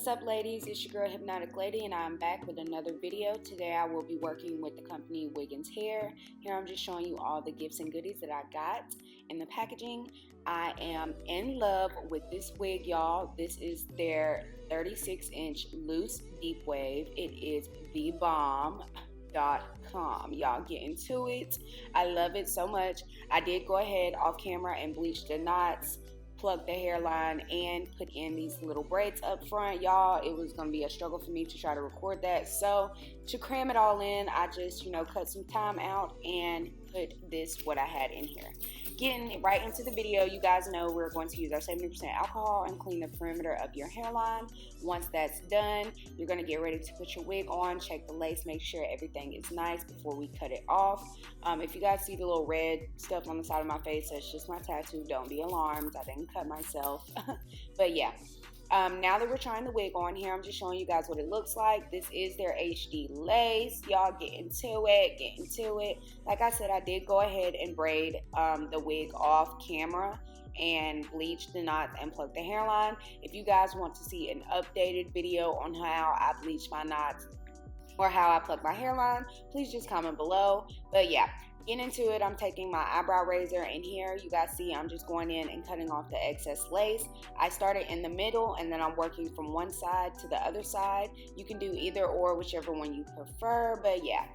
What's up, ladies? It's your girl Hypnotic Lady, and I'm back with another video. Today I will be working with the company Wiggins hair. Here I'm just showing you all the gifts and goodies that I got in the packaging. I am in love with this wig, y'all. This is their 36-inch loose deep wave. It is thebomb.com. Y'all get into it. I love it so much. I did go ahead off camera and bleach the knots, plug the hairline, and put in these little braids up front. Y'all, it was gonna be a struggle for me to try to record that, so to cram it all in, I just cut some time out and put what I had in here. Getting right into the video, you guys know we're going to use our 70% alcohol and clean the perimeter of your hairline. Once that's done, you're going to get ready to put your wig on, check the lace, make sure everything is nice before we cut it off. If you guys see the little red stuff on the side of my face, that's just my tattoo. Don't be alarmed, I didn't cut myself. But yeah, now that we're trying the wig on here, I'm just showing you guys what it looks like. This is their HD lace. Y'all get into it. Like I said, I did go ahead and braid the wig off camera and bleach the knots and plug the hairline. If you guys want to see an updated video on how I bleach my knots or how I plug my hairline, please just comment below. But yeah, getting into it, I'm taking my eyebrow razor, and here you guys see I'm just going in and cutting off the excess lace. I started in the middle and then I'm working from one side to the other side. You can do either or, whichever one you prefer, but yeah.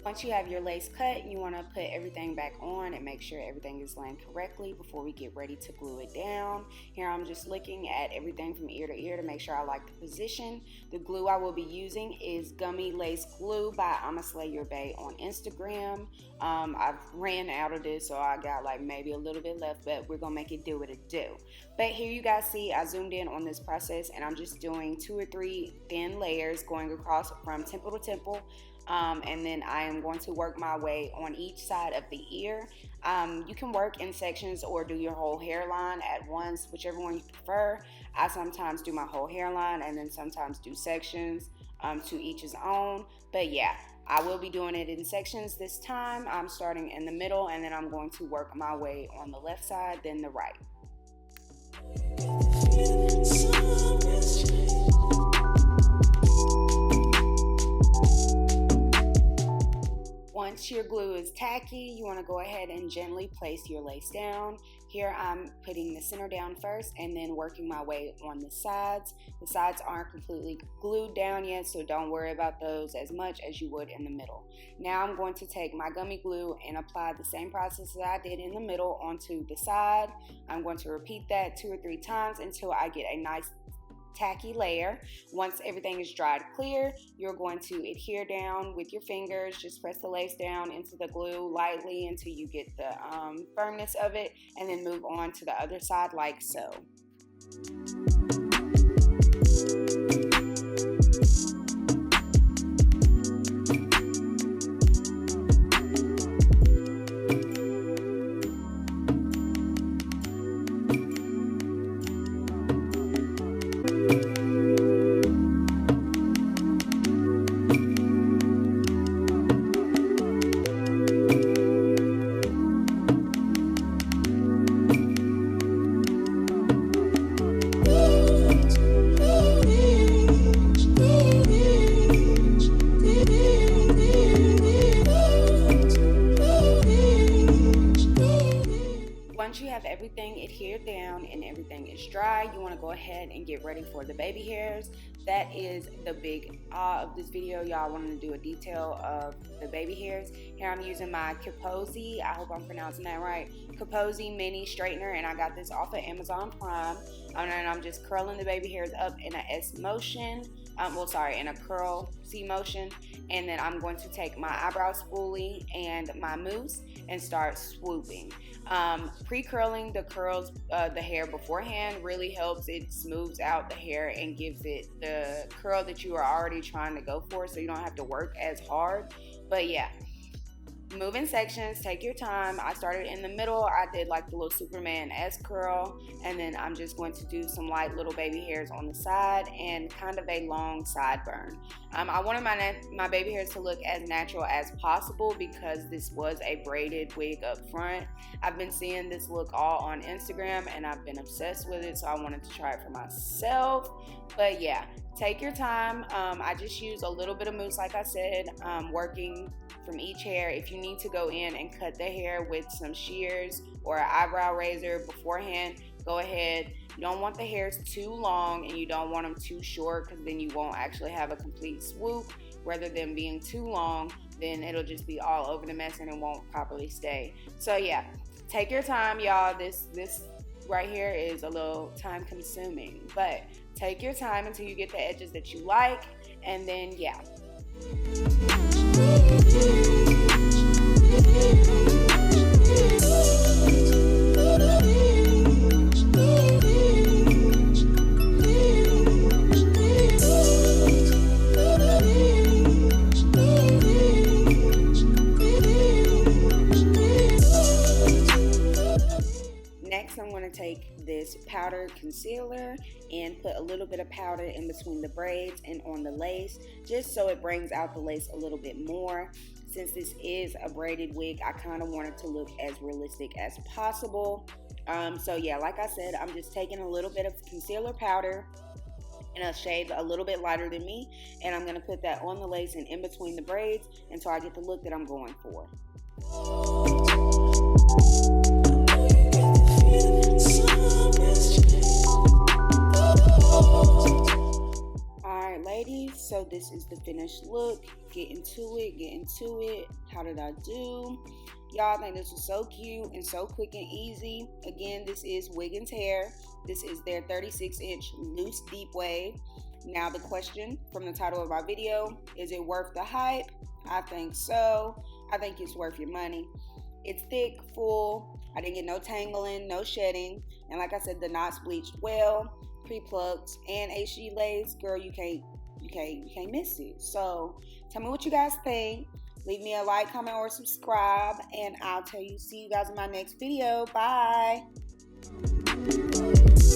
Once you have your lace cut, you want to put everything back on and make sure everything is laying correctly before we get ready to glue it down. Here I'm just looking at everything from ear to ear to make sure I like the position. The glue I will be using is Gummy Lace Glue by I'ma Slay Your Bae on Instagram. I've ran out of this, so I got like maybe a little bit left, but we're gonna make it do what it do. But here you guys see I zoomed in on this process, and I'm just doing 2 or 3 thin layers going across from temple to temple. And then I am going to work my way on each side of the ear. You can work in sections or do your whole hairline at once, whichever one you prefer. I sometimes do my whole hairline and then sometimes do sections, to each his own. But yeah, I will be doing it in sections this time. I'm starting in the middle and then I'm going to work my way on the left side, then the right. Once your glue is tacky, you want to go ahead and gently place your lace down. Here I'm putting the center down first and then working my way on the sides. The sides aren't completely glued down yet, so don't worry about those as much as you would in the middle. Now I'm going to take my gummy glue and apply the same process that I did in the middle onto the side. I'm going to repeat that 2 or 3 times until I get a nice tacky layer. Once everything is dried clear, you're going to adhere down with your fingers. Just press the lace down into the glue lightly until you get the firmness of it, and then move on to the other side like so. Once you have everything adhered down and everything is dry, you want to go ahead and get ready for the baby hairs. That is the big of this video. Y'all wanted to do a detail of the baby hairs. Here I'm using my Kaposi, I hope I'm pronouncing that right, Kaposi mini straightener, and I got this off of Amazon Prime. And I'm just curling the baby hairs up in a S motion. in a curl C motion. And then I'm going to take my eyebrow spoolie and my mousse and start swooping. Pre-curling the hair beforehand really helps. It smooths out the hair and gives it the curl that you are already trying to go for, so you don't have to work as hard. But yeah, move in sections, take your time. I started in the middle. I did like the little Superman S curl, and then I'm just going to do some light little baby hairs on the side and kind of a long sideburn. I wanted my baby hairs to look as natural as possible because this was a braided wig up front. I've been seeing this look all on Instagram and I've been obsessed with it, so I wanted to try it for myself. But yeah, take your time. I just use a little bit of mousse, like I said, working from each hair. If you need to go in and cut the hair with some shears or an eyebrow razor beforehand, go ahead. You don't want the hairs too long and you don't want them too short, because then you won't actually have a complete swoop. Rather than being too long, then it'll just be all over the mess and it won't properly stay. So yeah, take your time, y'all. This right here is a little time consuming, but take your time until you get the edges that you like, and then yeah. Next, I'm going to take this powdered concealer and put a little bit of powder in between the braids and on the lace, just so it brings out the lace a little bit more. Since this is a braided wig, I kind of want it to look as realistic as possible. So yeah, like I said, I'm just taking a little bit of concealer powder in a shade a little bit lighter than me, and I'm going to put that on the lace and in between the braids until I get the look that I'm going for. Alright ladies, so this is the finished look. Get into it. How did I do? Y'all, think this was so cute and so quick and easy. Again, this is Wiggins hair. This is their 36-inch loose deep wave. Now the question from the title of my video, is it worth the hype? I think so. I think it's worth your money. It's thick, full. I didn't get no tangling, no shedding. And like I said, the knots bleached well, pre-plucked, and HD lace. Girl, you can't miss it. So tell me what you guys think. Leave me a like, comment, or subscribe, and I'll see you guys in my next video. Bye.